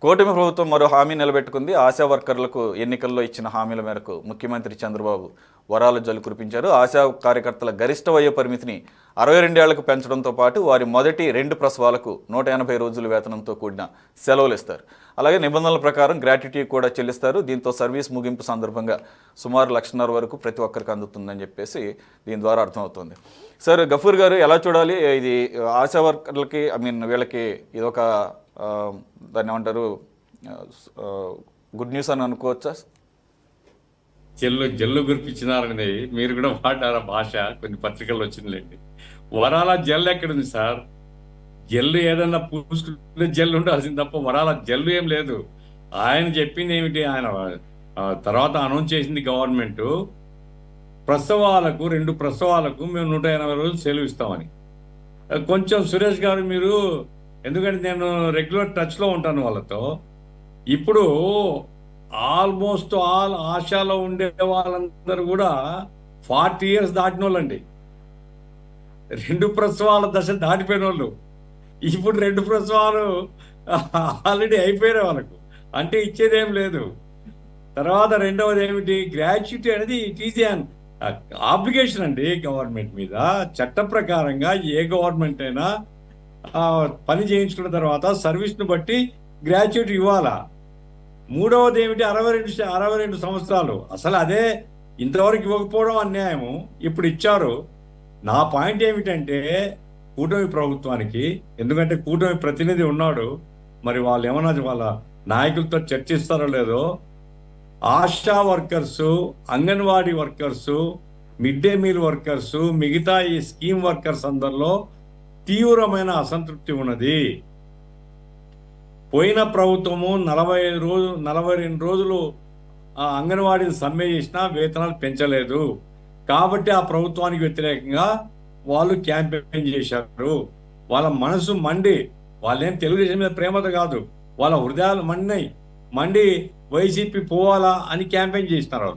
కూటమి ప్రభుత్వం మరో హామీ నిలబెట్టుకుంది. ఆశా వర్కర్లకు ఎన్నికల్లో ఇచ్చిన హామీల మేరకు ముఖ్యమంత్రి చంద్రబాబు వరాల జల్లు కురిపించారు. ఆశా కార్యకర్తల గరిష్ట వయో పరిమితిని 62 ఏళ్లకు పెంచడంతో పాటు వారి మొదటి 2 ప్రసవాలకు 180 రోజుల వేతనంతో కూడిన సెలవులు ఇస్తారు. అలాగే నిబంధనల ప్రకారం గ్రాట్యుటీ కూడా చెల్లిస్తారు. దీంతో సర్వీస్ ముగింపు సందర్భంగా సుమారు 1,50,000 వరకు ప్రతి ఒక్కరికి అందుతుందని చెప్పేసి దీని ద్వారా అర్థమవుతుంది. సార్ గఫూర్ గారు, ఎలా చూడాలి ఇది ఆశా వర్కర్లకి? వీళ్ళకి ఇదొక దాన్ని ఏమంటారు, గుడ్ న్యూస్ అని అనుకోవచ్చా? జల్లు గురిపించినారని మీరు కూడా వాడారా భాష, కొన్ని పత్రికల్లో వచ్చిందిలేండి. వరాల జల్లు ఎక్కడుంది సార్? జల్లు ఏదన్నా పూసుకుంటే జల్లు ఉండాల్సింది తప్ప వరాల జల్లు ఏం లేదు. ఆయన చెప్పింది ఏమిటి, ఆయన తర్వాత అనౌన్స్ చేసింది గవర్నమెంట్ ప్రసవాలకు 2 ప్రసవాలకు మేము 180 రోజులు సెలవు ఇస్తామని. కొంచెం సురేష్ గారు మీరు, ఎందుకంటే నేను రెగ్యులర్ టచ్లో ఉంటాను వాళ్ళతో, ఇప్పుడు ఆల్మోస్ట్ ఆల్ ఆశాలో ఉండే వాళ్ళందరూ కూడా 40 years దాటిన వాళ్ళండి. 2 ప్రసవాల దశ దాటిపోయిన వాళ్ళు. ఇప్పుడు 2 ప్రసవాలు ఆల్రెడీ అయిపోయిన వాళ్ళకు, అంటే ఇచ్చేదేం లేదు. తర్వాత రెండవది ఏమిటి, గ్రాట్యుటీ అనేది ఇట్ ఈజ్ అన్ ఆబ్లిగేషన్ అండి గవర్నమెంట్ మీద. చట్ట ప్రకారంగా ఏ గవర్నమెంట్ అయినా పని చేయించుకున్న తర్వాత సర్వీస్ను బట్టి గ్రాట్యుటీ ఇవ్వాలా. మూడవది ఏమిటి, 62 సంవత్సరాలు. అసలు అదే ఇంతవరకు ఇవ్వకపోవడం అన్యాయము, ఇప్పుడు ఇచ్చారు. నా పాయింట్ ఏమిటంటే కూటమి ప్రభుత్వానికి, ఎందుకంటే కూటమి ప్రతినిధి ఉన్నాడు, మరి వాళ్ళు ఏమన్నా వాళ్ళ నాయకులతో చర్చిస్తారో లేదో, ASHA workers, anganwadi workers, mid day meal workers, మిగతా ఈ స్కీమ్ వర్కర్స్ అందరిలో తీవ్రమైన అసంతృప్తి ఉన్నది. పోయిన ప్రభుత్వము 42 రోజులు అంగన్వాడీని సమ్మె చేసినా వేతనాలు పెంచలేదు. కాబట్టి ఆ ప్రభుత్వానికి వ్యతిరేకంగా వాళ్ళు క్యాంపెయిన్ చేశారు. వాళ్ళ మనసు మండి, వాళ్ళేం తెలుగుదేశం మీద ప్రేమతో కాదు, వాళ్ళ హృదయాలు మండి వైసీపీ పోవాలా అని క్యాంపెయిన్ చేసినారు.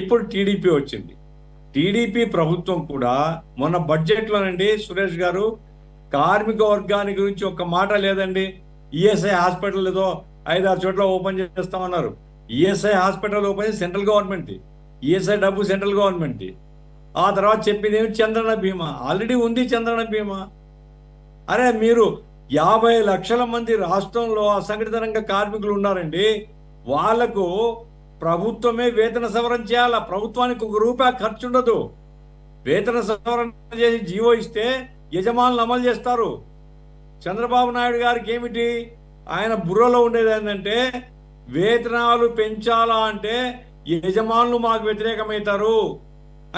ఇప్పుడు టీడీపీ వచ్చింది. టీడీపీ ప్రభుత్వం కూడా మొన్న బడ్జెట్లోనండి సురేష్ గారు, కార్మిక వర్గాన్ని గురించి ఒక్క మాట లేదండి. ఈఎస్ఐ హాస్పిటల్ ఏదో 5-6 చోట్ల ఓపెన్ చేస్తామన్నారు. ESI hospital open central government, ESI డబ్బు సెంట్రల్ గవర్నమెంట్. ఆ తర్వాత చెప్పింది ఏమి, చంద్రన్న బీమా ఆల్రెడీ ఉంది. చంద్రన్న బీమా, అరే మీరు 50 లక్షల మంది రాష్ట్రంలో అసంఘటిత రంగ కార్మికులు ఉన్నారండి. వాళ్లకు ప్రభుత్వమే వేతన సవరణ చేయాలా. ప్రభుత్వానికి ₹1 ఖర్చు ఉండదు. వేతన సవరణ చేసి జీవో ఇస్తే యజమానులు అమలు చేస్తారు. చంద్రబాబు నాయుడు గారికి ఏమిటి, ఆయన బుర్రలో ఉండేది ఏంటంటే, వేతనాలు పెంచాలా అంటే యజమానులు మాకు వ్యతిరేకమవుతారు,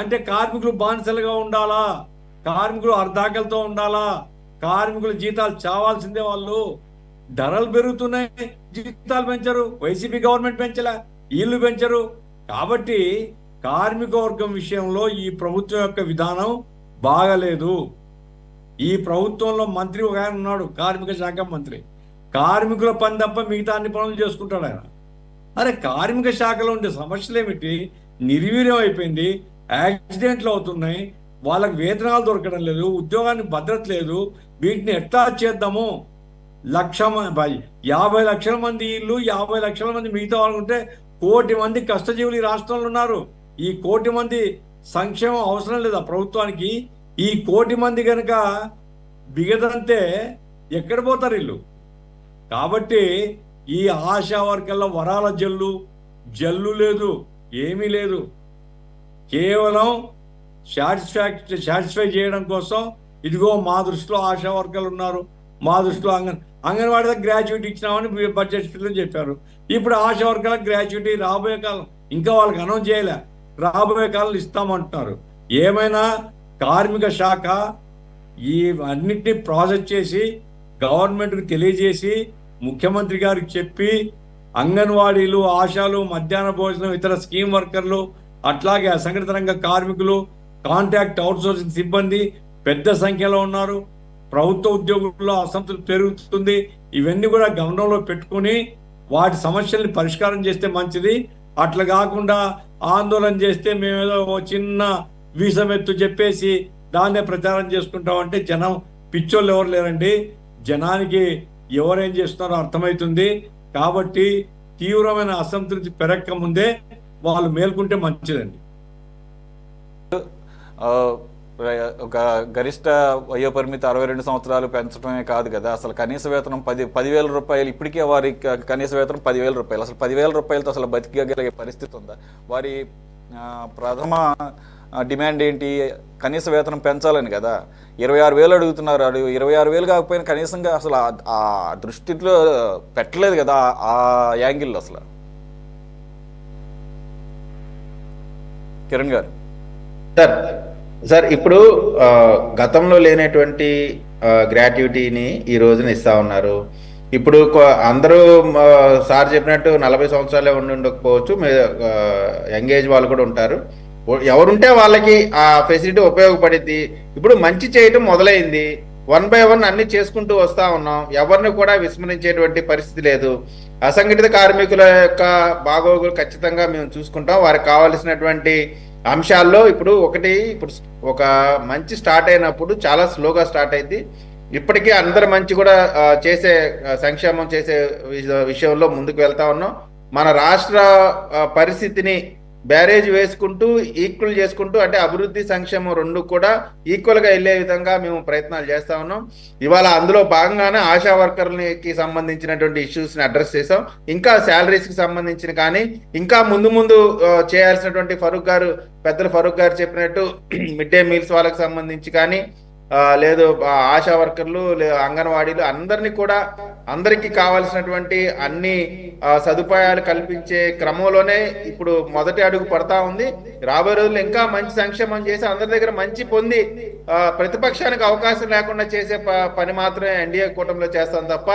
అంటే కార్మికులు బానిసలుగా ఉండాలా, కార్మికులు అర్ధాకలతో ఉండాలా, కార్మికుల జీతాలు చావాల్సిందే. వాళ్ళు ధరలు పెరుగుతున్నాయి, జీతాలు పెంచరు. వైసీపీ గవర్నమెంట్ పెంచలే, వీళ్ళు పెంచరు. కాబట్టి కార్మిక వర్గం విషయంలో ఈ ప్రభుత్వం యొక్క విధానం బాగలేదు. ఈ ప్రభుత్వంలో మంత్రి ఒక ఆయన ఉన్నాడు, కార్మిక శాఖ మంత్రి. కార్మికుల పని తప్ప మిగతా అన్ని పనులు చేసుకుంటాడు ఆయన. అరే కార్మిక శాఖలో ఉండే సమస్యలు ఏమిటి, నిర్వీర్యం అయిపోయింది, యాక్సిడెంట్లు అవుతున్నాయి, వాళ్ళకి వేతనాలు దొరకడం లేదు, ఉద్యోగానికి భద్రత లేదు. వీటిని ఎట్లా చేద్దాము? 50 లక్షల మంది ఇల్లు, 50 లక్షల మంది మిగతా వాళ్ళు ఉంటే 1 కోటి మంది కష్టజీవులు ఈ రాష్ట్రంలో ఉన్నారు. ఈ 1 కోటి మంది సంక్షేమం అవసరం లేదా ప్రభుత్వానికి? ఈ 1 కోటి మంది కనుక బిగదంతే ఎక్కడ పోతారు ఇల్లు? కాబట్టి ఈ ఆశా వర్కర్ల వరాల జల్లు లేదు, ఏమీ లేదు. కేవలం సాటిస్ఫై చేయడం కోసం, ఇదిగో మా దృష్టిలో ఆశా వర్కర్లు ఉన్నారు, మా దృష్టిలో అంగన్వాడీ గ్రాట్యుటీ ఇచ్చినామని బడ్జెట్లో చెప్పారు. ఇప్పుడు ఆశా వర్కర్లకు గ్రాట్యుటీ రాబోయే కాలం, ఇంకా వాళ్ళకి అనౌన్స్ చేయలే, రాబోయే కాలం ఇస్తామంటున్నారు. ఏమైనా కార్మిక శాఖ ఈ అన్నిటినీ ప్రాసెస్ చేసి గవర్నమెంట్కి తెలియజేసి ముఖ్యమంత్రి గారికి చెప్పి, అంగన్వాడీలు, ఆశాలు, మధ్యాహ్న భోజనం, ఇతర స్కీమ్ వర్కర్లు, అట్లాగే అసంఘటిత రంగ కార్మికులు, కాంట్రాక్ట్ అవుట్సోర్సింగ్ సిబ్బంది పెద్ద సంఖ్యలో ఉన్నారు. ప్రభుత్వ ఉద్యోగుల్లో అసంతృప్తి పెరుగుతుంది. ఇవన్నీ కూడా గమనంలో పెట్టుకుని వాటి సమస్యల్ని పరిష్కారం చేస్తే మంచిది. అట్లా కాకుండా ఆందోళన చేస్తే మేమేదో చిన్న వీసమెత్తు చెప్పేసి దాన్నే ప్రచారం చేసుకుంటామంటే జనం పిచ్చోళ్ళు ఎవరు లేరండి. జనానికి ఎవరేం చేస్తున్నారో అర్థమవుతుంది. కాబట్టి తీవ్రమైన అసంతృప్తి పెరగక ముందే వాళ్ళు మేల్కుంటే మంచిదండి. ఆ, ఒక గరిష్ట వయోపరిమితి 62 సంవత్సరాలు పెంచడమే కాదు కదా, అసలు కనీస వేతనం 10,000 రూపాయలు. ఇప్పటికే వారి కనీస వేతనం 10,000 రూపాయలు. అసలు 10,000 రూపాయలతో అసలు బతికగలిగే పరిస్థితి ఉందా? వారి ప్రథమ డిమాండ్ ఏంటి? కనీస వేతనం పెంచాలని కదా. 26,000 అడుగుతున్నారు. 26,000 కాకపోయినా కనీసంగా అసలు ఆ దృష్టిలో పెట్టలేదు కదా ఆ యాంగిల్లో అసలు. కిరణ్ గారు. సార్ సార్ ఇప్పుడు గతంలో లేనటువంటి గ్రాట్యుటీని ఈ రోజున ఇస్తా ఉన్నారు. ఇప్పుడు అందరూ సార్ చెప్పినట్టు 40 సంవత్సరాలే ఉండకపోవచ్చు, యంగ్ ఏజ్ వాళ్ళు కూడా ఉంటారు. ఎవరుంటే వాళ్ళకి ఆ ఫెసిలిటీ ఉపయోగపడింది. ఇప్పుడు మంచి చేయటం మొదలైంది. 1 by 1 అన్ని చేసుకుంటూ వస్తా ఉన్నాం. ఎవరిని కూడా విస్మరించేటువంటి పరిస్థితి లేదు. అసంఘటిత కార్మికుల యొక్క బాగోగులు ఖచ్చితంగా మేము చూసుకుంటాం. వారికి కావాల్సినటువంటి అంశాల్లో ఇప్పుడు ఒక మంచి స్టార్ట్ అయినప్పుడు చాలా స్లోగా స్టార్ట్ అయింది. ఇప్పటికీ అందరు మంచి కూడా చేసే సంక్షేమం చేసే విషయంలో ముందుకు వెళ్తా ఉన్నాం. మన రాష్ట్ర పరిస్థితిని బ్యారేజ్ వేసుకుంటూ ఈక్వల్ చేసుకుంటూ, అంటే అభివృద్ధి సంక్షేమం రెండు కూడా ఈక్వల్గా వెళ్ళే విధంగా మేము ప్రయత్నాలు చేస్తా ఉన్నాం. ఇవాళ అందులో భాగంగానే ఆశా వర్కర్లకి సంబంధించినటువంటి ఇష్యూస్ని అడ్రస్ చేసాం. ఇంకా శాలరీస్కి సంబంధించిన కానీ ఇంకా ముందు చేయాల్సినటువంటి పెద్దలు ఫరూక్ గారు చెప్పినట్టు మిడ్ డే మీల్స్ వాళ్ళకి సంబంధించి కానీ లేదు ఆశా వర్కర్లు అంగన్వాడీలు అందరికీ కావాల్సినటువంటి అన్ని సదుపాయాలు కల్పించే క్రమంలోనే ఇప్పుడు మొదటి అడుగు పడతా ఉంది. రాబోయే రోజుల్లో ఇంకా మంచి సంక్షేమం చేసి అందరి దగ్గర మంచి పొంది ప్రతిపక్షానికి అవకాశం లేకుండా చేసే పని మాత్రమే ఎన్డీఏ కూటమిలో చేస్తాం తప్ప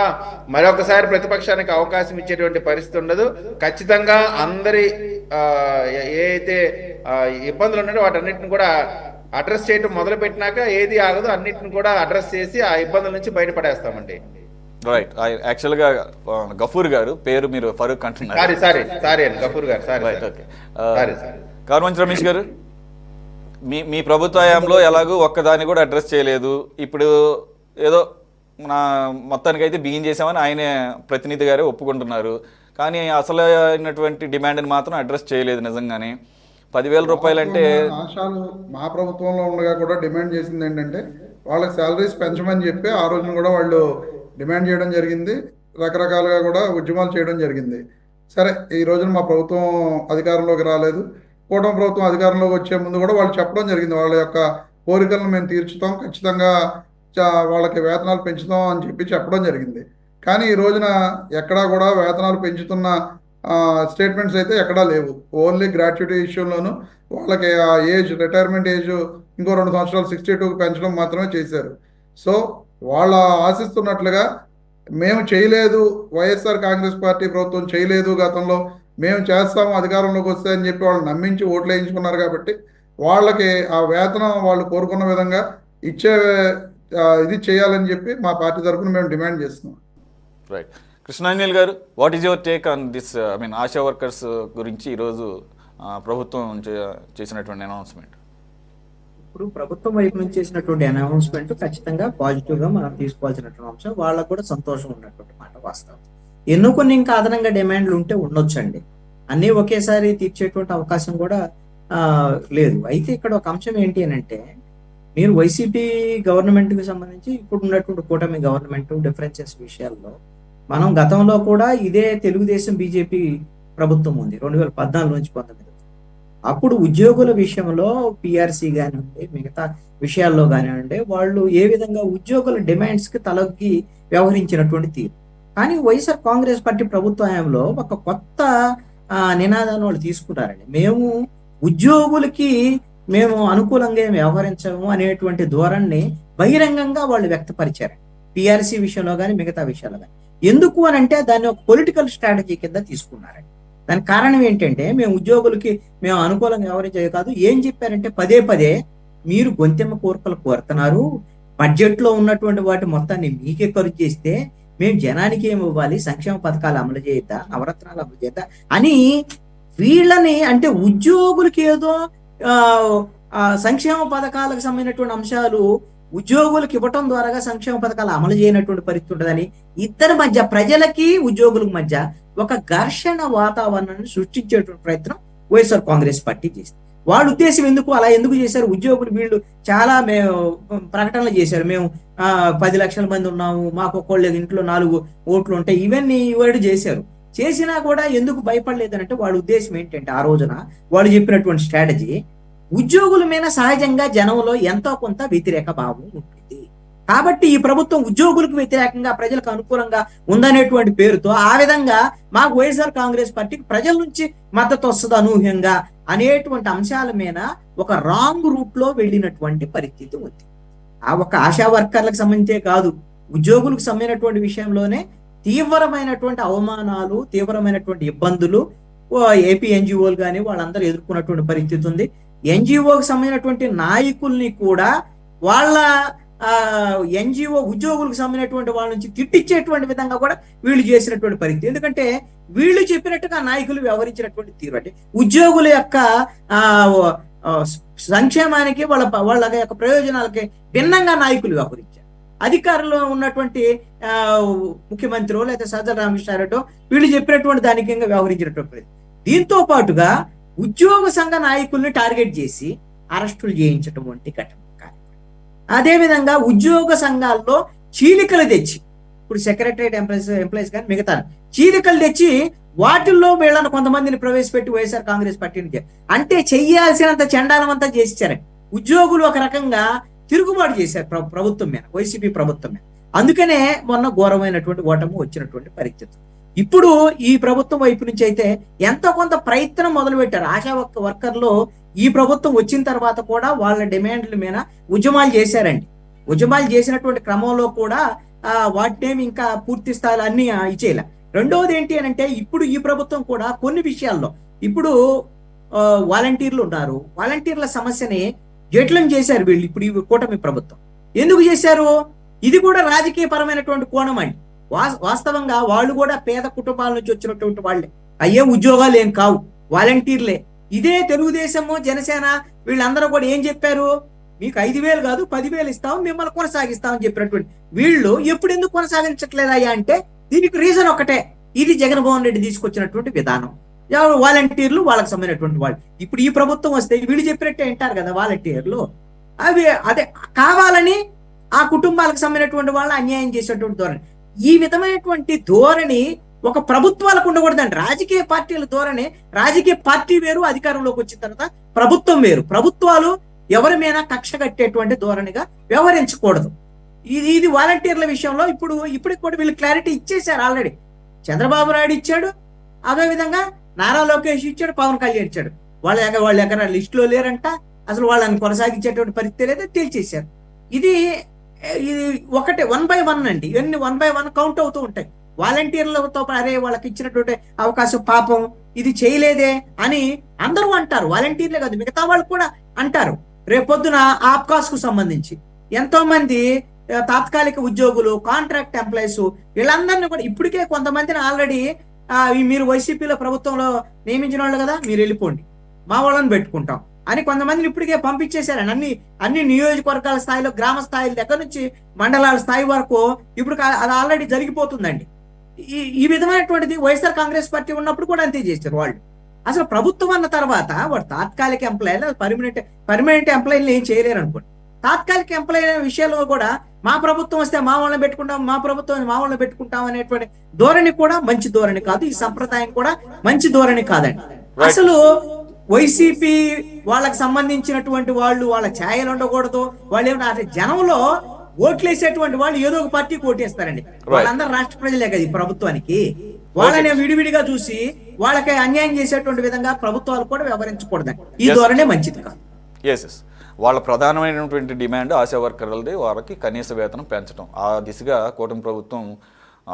మరొకసారి ప్రతిపక్షానికి అవకాశం ఇచ్చేటువంటి పరిస్థితి ఉండదు. ఖచ్చితంగా అందరి ఏ అయితే ఇబ్బందులు ఉన్నాయో వాటన్నిటిని కూడా అడ్రస్ చేయడం మొదలు పెట్టినాక ఏది ఆగదు, అన్నిటిని కూడా అడ్రస్ చేసి ఆ ఇబ్బందుల నుంచి బయటపడేస్తామండి. రైట్. యాక్చువల్గా గఫూర్ గారు పేరు మీరు ఫరూక్ అంటున్నారు. సారీ అండి గఫూర్ గారు. కారుమంచి రమేష్ గారు, మీ ప్రభుత్వ హయాంలో ఎలాగూ ఒక్కదాన్ని కూడా అడ్రస్ చేయలేదు. ఇప్పుడు ఏదో మొత్తానికైతే బిగిన్ చేసామని ఆయనే ప్రతినిధి గారే ఒప్పుకుంటున్నారు. కానీ అసలు అయినటువంటి డిమాండ్ని మాత్రం అడ్రస్ చేయలేదు. నిజంగానే 10,000 రూపాయలు అంటే ఆశాలు మా ప్రభుత్వంలో ఉండగా కూడా డిమాండ్ చేసింది ఏంటంటే వాళ్ళకి శాలరీస్ పెంచమని చెప్పి ఆ రోజున కూడా వాళ్ళు డిమాండ్ చేయడం జరిగింది. రకరకాలుగా కూడా ఉద్యమాలు చేయడం జరిగింది. సరే, ఈ రోజున మా ప్రభుత్వం అధికారంలోకి రాలేదు. కూటమి ప్రభుత్వం అధికారంలోకి వచ్చే ముందు కూడా వాళ్ళు చెప్పడం జరిగింది, వాళ్ళ యొక్క కోరికలను మేము తీర్చుతాం, ఖచ్చితంగా వాళ్ళకి వేతనాలు పెంచుతాం అని చెప్పడం జరిగింది. కానీ ఈ రోజున ఎక్కడా కూడా వేతనాలు పెంచుతున్న స్టేట్మెంట్స్ అయితే ఎక్కడా లేవు. ఓన్లీ గ్రాట్యుటీ ఇష్యూలోను వాళ్ళకి ఆ ఏజ్, రిటైర్మెంట్ ఏజ్ ఇంకో 2 సంవత్సరాలు 62కి పెంచడం మాత్రమే చేశారు. సో వాళ్ళు ఆశిస్తున్నట్లుగా మేము చేయలేదు, వైఎస్ఆర్ కాంగ్రెస్ పార్టీ ప్రభుత్వం చేయలేదు గతంలో, మేము చేస్తాము అధికారంలోకి వస్తే అని చెప్పి వాళ్ళు నమ్మించి ఓట్లు వేయించుకున్నారు. కాబట్టి వాళ్ళకి ఆ వేతనం వాళ్ళు కోరుకున్న విధంగా ఇచ్చే ఇది చేయాలని చెప్పి మా పార్టీ తరఫున మేము డిమాండ్ చేస్తున్నాం. రైట్. కృష్ణాంజలి గారు, what is your take on this? ASHA workers గురించి ఈరోజు ప్రభుత్వం చేసినటువంటి అనౌన్స్మెంట్. ఇప్పుడు ప్రభుత్వం వైపు నుంచి చేసినటువంటి అనౌన్స్మెంట్ ఖచ్చితంగా పాజిటివ్ గా మనం తీసుకోవాల్సినటువంటి అంశం. వాళ్ళకు కూడా సంతోషం ఉన్నటువంటి మాట వాస్తవం. కొన్ని ఇంకా అదనంగా డిమాండ్లు ఉంటే ఉండొచ్చండి, అన్నీ ఒకేసారి తీర్చేటువంటి అవకాశం కూడా లేదు. అయితే ఇక్కడ ఒక అంశం ఏంటి అని అంటే, మీరు వైసీపీ గవర్నమెంట్ కి సంబంధించి ఇప్పుడు ఉన్నటువంటి కూటమి గవర్నమెంట్ డిఫరెన్సెస్ విషయాల్లో మనం గతంలో కూడా ఇదే తెలుగుదేశం బీజేపీ ప్రభుత్వం ఉంది 2014 నుంచి 19. అప్పుడు ఉద్యోగుల విషయంలో పిఆర్సీ కానివ్వండి, మిగతా విషయాల్లో కానివ్వండి, వాళ్ళు ఏ విధంగా ఉద్యోగుల డిమాండ్స్ కి తలొగ్గి వ్యవహరించినటువంటి తీరు. కానీ వైఎస్ఆర్ కాంగ్రెస్ పార్టీ ప్రభుత్వ హయాంలో ఒక కొత్త నినాదాన్ని వాళ్ళు తీసుకున్నారండి. మేము ఉద్యోగులకి అనుకూలంగా వ్యవహరించము అనేటువంటి ధోరణిని బహిరంగంగా వాళ్ళు వ్యక్తపరిచారు, పిఆర్సీ విషయంలో కానీ మిగతా విషయాల్లో కానీ. ఎందుకు అని అంటే దాన్ని ఒక పొలిటికల్ స్ట్రాటజీ కింద తీసుకున్నారండి. దానికి కారణం ఏంటంటే, ఉద్యోగులకి అనుకూలంగా వ్యవహరించేది కాదు. ఏం చెప్పారంటే, పదే మీరు గొంతెమ్మ కోరికలు కోరుతున్నారు, బడ్జెట్ లో ఉన్నటువంటి వాటి మొత్తాన్ని మీకే ఖర్చు చేస్తే మేము జనానికి ఏమి ఇవ్వాలి, సంక్షేమ పథకాలు అమలు చేద్దా, నవరత్నాలు అమలు చేద్దా అని వీళ్ళని, అంటే ఉద్యోగులకి ఏదో సంక్షేమ పథకాలకు సంబంధించినటువంటి అంశాలు ఉద్యోగులకు ఇవ్వటం ద్వారా సంక్షేమ పథకాలు అమలు చేయనటువంటి పరిస్థితి ఉంటుందని ఇద్దరి మధ్య, ప్రజలకి ఉద్యోగులకు మధ్య ఒక ఘర్షణ వాతావరణాన్ని సృష్టించేటువంటి ప్రయత్నం వైఎస్ఆర్ కాంగ్రెస్ పార్టీ చేసింది. వాళ్ళ ఉద్దేశం అలా ఎందుకు చేశారు? ఉద్యోగులు వీళ్ళు చాలా ప్రకటనలు చేశారు. మేము 10 లక్షల మంది ఉన్నాము, మాకు ఒక్కోళ్ళ ఇంట్లో 4 ఓట్లు ఉంటాయి, ఇవన్నీ ఇవాడు చేశారు. చేసినా కూడా ఎందుకు భయపడలేదనంటే వాళ్ళ ఉద్దేశం ఏంటంటే, ఆ రోజున వాళ్ళు చెప్పినటువంటి స్ట్రాటజీ, ఉద్యోగుల మీద సహజంగా జనంలో ఎంతో కొంత వ్యతిరేక భావం ఉంటుంది కాబట్టి ఈ ప్రభుత్వం ఉద్యోగులకు వ్యతిరేకంగా ప్రజలకు అనుకూలంగా ఉందనేటువంటి పేరుతో ఆ విధంగా మాకు వైఎస్ఆర్ కాంగ్రెస్ పార్టీకి ప్రజల నుంచి మద్దతు వస్తుంది అనూహ్యంగా అనేటువంటి అంశాల మీద ఒక రాంగ్ రూట్ లో వెళ్ళినటువంటి పరిస్థితి ఉంది. ఆ ఒక ఆశా వర్కర్లకు సంబంధించే కాదు, ఉద్యోగులకు సంబంధించినటువంటి విషయంలోనే తీవ్రమైనటువంటి అవమానాలు, తీవ్రమైనటువంటి ఇబ్బందులు ఏపీ ఎన్జిఓలు కానీ వాళ్ళందరూ ఎదుర్కొన్నటువంటి పరిస్థితి ఉంది. ఎన్జిఓకి సంబంధించినటువంటి నాయకుల్ని కూడా వాళ్ళ ఎన్జిఓ ఉద్యోగులకు సంబంధించినటువంటి వాళ్ళ నుంచి తిట్టించేటువంటి విధంగా కూడా వీళ్ళు చేసినటువంటి పరిస్థితి. ఎందుకంటే వీళ్ళు చెప్పినట్టుగా నాయకులు వ్యవహరించినటువంటి తీరు అంటే ఉద్యోగుల యొక్క సంక్షేమానికి వాళ్ళ యొక్క ప్రయోజనాలకి భిన్నంగా నాయకులు వ్యవహరించారు. అధికారంలో ఉన్నటువంటి ముఖ్యమంత్రి లేదా సజ్జల రామకృష్ణారెడ్డి వీళ్ళు చెప్పినటువంటి దానికి వ్యవహరించినటువంటి దీంతో పాటుగా ఉద్యోగ సంఘ నాయకుల్ని టార్గెట్ చేసి అరెస్టులు చేయించడం వంటి ఘటన. అదేవిధంగా ఉద్యోగ సంఘాల్లో చీలికలు తెచ్చి, ఇప్పుడు సెక్రటరియట్ ఎంప్లాయీస్ కానీ మిగతా చీలికలు తెచ్చి వాటిల్లో వీళ్ళని కొంతమందిని ప్రవేశపెట్టి వైఎస్ఆర్ కాంగ్రెస్ పార్టీని అంటే చెయ్యాల్సినంత చండాలం అంతా చేసిచ్చారండి. ఉద్యోగులు ఒక రకంగా తిరుగుబాటు చేశారు ప్రభుత్వం మీద, వైసీపీ ప్రభుత్వం మీద. అందుకనే మొన్న ఘోరమైనటువంటి ఓటమి వచ్చినటువంటి పరిస్థితి. ఇప్పుడు ఈ ప్రభుత్వం వైపు నుంచి అయితే ఎంతో కొంత ప్రయత్నం మొదలు పెట్టారు. ఆశా వర్కర్లు ఈ ప్రభుత్వం వచ్చిన తర్వాత కూడా వాళ్ళ డిమాండ్ల మీద ఉద్యమాలు చేశారండి. ఉద్యమాలు చేసినటువంటి క్రమంలో కూడా వాటినేమి ఇంకా పూర్తి స్థాయిలో అన్ని ఇచ్చేయాల. రెండవది ఏంటి అని అంటే, ఇప్పుడు ఈ ప్రభుత్వం కూడా కొన్ని విషయాల్లో ఇప్పుడు వాలంటీర్లు ఉన్నారు, వాలంటీర్ల సమస్యని జటిలం చేశారు వీళ్ళు. ఇప్పుడు ఈ కూటమి ప్రభుత్వం ఎందుకు చేశారు? ఇది కూడా రాజకీయ పరమైనటువంటి కోణం అండి. వాస్తవంగా వాళ్ళు కూడా పేద కుటుంబాల నుంచి వచ్చినటువంటి వాళ్ళే, అయ్యే ఉద్యోగాలు ఏం కావు, వాలంటీర్లే. ఇదే తెలుగుదేశము, జనసేన వీళ్ళందరూ కూడా ఏం చెప్పారు? మీకు 5,000 కాదు 10,000 ఇస్తాం, మిమ్మల్ని కొనసాగిస్తామని చెప్పినటువంటి వీళ్ళు ఎప్పుడు ఎందుకు కొనసాగించట్లేదయ్యా అంటే దీనికి రీజన్ ఒకటే, ఇది జగన్మోహన్ రెడ్డి తీసుకొచ్చినటువంటి విధానం. వాలంటీర్లు వాళ్ళకి సంబంధించినటువంటి వాళ్ళు ఇప్పుడు ఈ ప్రభుత్వం వస్తే వీళ్ళు చెప్పినట్టే వింటారు కదా వాలంటీర్లు. అదే కావాలని ఆ కుటుంబాలకు సంబంధించినటువంటి వాళ్ళు అన్యాయం చేసేటువంటి ధోరణి. ఈ విధమైనటువంటి ధోరణి ఒక ప్రభుత్వాలకు ఉండకూడదండి. రాజకీయ పార్టీల ధోరణి, రాజకీయ పార్టీ వేరు, అధికారంలోకి వచ్చిన తర్వాత ప్రభుత్వం వేరు. ప్రభుత్వాలు ఎవరి మీద కక్ష కట్టేటువంటి ధోరణిగా వ్యవహరించకూడదు. ఇది వాలంటీర్ల విషయంలో ఇప్పటికి కూడా వీళ్ళు క్లారిటీ ఇచ్చేశారు ఆల్రెడీ. చంద్రబాబు నాయుడు ఇచ్చాడు, అదేవిధంగా నారా లోకేష్ ఇచ్చాడు, పవన్ కళ్యాణ్ ఇచ్చాడు. వాళ్ళ ఎక్కడ లిస్టులో లేరంట, అసలు వాళ్ళని కొనసాగించేటువంటి పరిస్థితి లేదో తేల్చేశారు. ఇది ఒకటే 1 by 1 అండి. ఇవన్నీ 1 by 1 కౌంట్ అవుతూ ఉంటాయి. వాలంటీర్లతో అరే వాళ్ళకి ఇచ్చినటువంటి అవకాశం పాపం ఇది చేయలేదే అని అందరూ అంటారు. వాలంటీర్లే కాదు మిగతా వాళ్ళు కూడా అంటారు. రేపొద్దున ఆప్కాస్ కు సంబంధించి ఎంతో మంది తాత్కాలిక ఉద్యోగులు, కాంట్రాక్ట్ ఎంప్లాయీస్ వీళ్ళందరినీ కూడా ఇప్పటికే కొంతమందిని ఆల్రెడీ మీరు వైసీపీలో ప్రభుత్వంలో నియమించిన వాళ్ళు కదా, మీరు వెళ్ళిపోండి, మా వాళ్ళని పెట్టుకుంటాం అని కొంతమందిని ఇప్పటికే పంపించేశారని అన్ని నియోజకవర్గాల స్థాయిలో, గ్రామ స్థాయిల దగ్గర నుంచి మండలాల స్థాయి వరకు ఇప్పుడు అది ఆల్రెడీ జరిగిపోతుందండి. ఈ విధమైనటువంటిది వైఎస్ఆర్ కాంగ్రెస్ పార్టీ ఉన్నప్పుడు కూడా అంతే చేశారు వాళ్ళు. అసలు ప్రభుత్వం అన్న తర్వాత వాడు తాత్కాలిక ఎంప్లాయీలు, పర్మనెంట్ ఎంప్లాయీలు ఏం చేయలేరు అనుకోండి. తాత్కాలిక ఎంప్లాయీ విషయంలో కూడా మా ప్రభుత్వం వస్తే మా వాళ్ళని పెట్టుకుంటాం, మా ప్రభుత్వం మా వాళ్ళని పెట్టుకుంటాం అనేటువంటి ధోరణి కూడా మంచి ధోరణి కాదు. ఈ సంప్రదాయం కూడా మంచి ధోరణి కాదండి. అసలు వైసీపీ వాళ్ళకి సంబంధించినటువంటి వాళ్ళు వాళ్ళ ఛాయలు ఉండకూడదు. వాళ్ళు ఏమన్నా జనంలో ఓట్లేసేటువంటి వాళ్ళు ఏదో ఒక పార్టీకి ఓటేస్తారండి. వాళ్ళందరూ రాష్ట్ర ప్రజలే కదా ఈ ప్రభుత్వానికి. వాళ్ళని విడివిడిగా చూసి వాళ్ళకి అన్యాయం చేసేటువంటి విధంగా ప్రభుత్వాలు కూడా వ్యవహరించకూడదండి. ఈ ధోరణే మంచిది కాదు. ఎస్ వాళ్ళ ప్రధానమైనటువంటి డిమాండ్ ఆశా వర్కర్లది వాళ్ళకి కనీస వేతనం పెంచడం. ఆ దిశగా కూటమి ప్రభుత్వం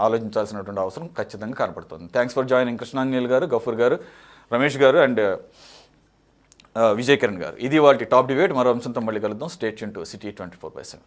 ఆలోచించాల్సినటువంటి అవసరం ఖచ్చితంగా కనపడుతుంది. థ్యాంక్స్ ఫర్ జాయినింగ్ కృష్ణాంజలి గారు, గఫూర్ గారు, రమేష్ గారు అండ్ విజయ్ కిరణ్ గారు. ఇది వాటి టాప్ డిబేట్. మరో అంశంతో మళ్ళీ కలుద్దాం. Stay tune to city 24/7.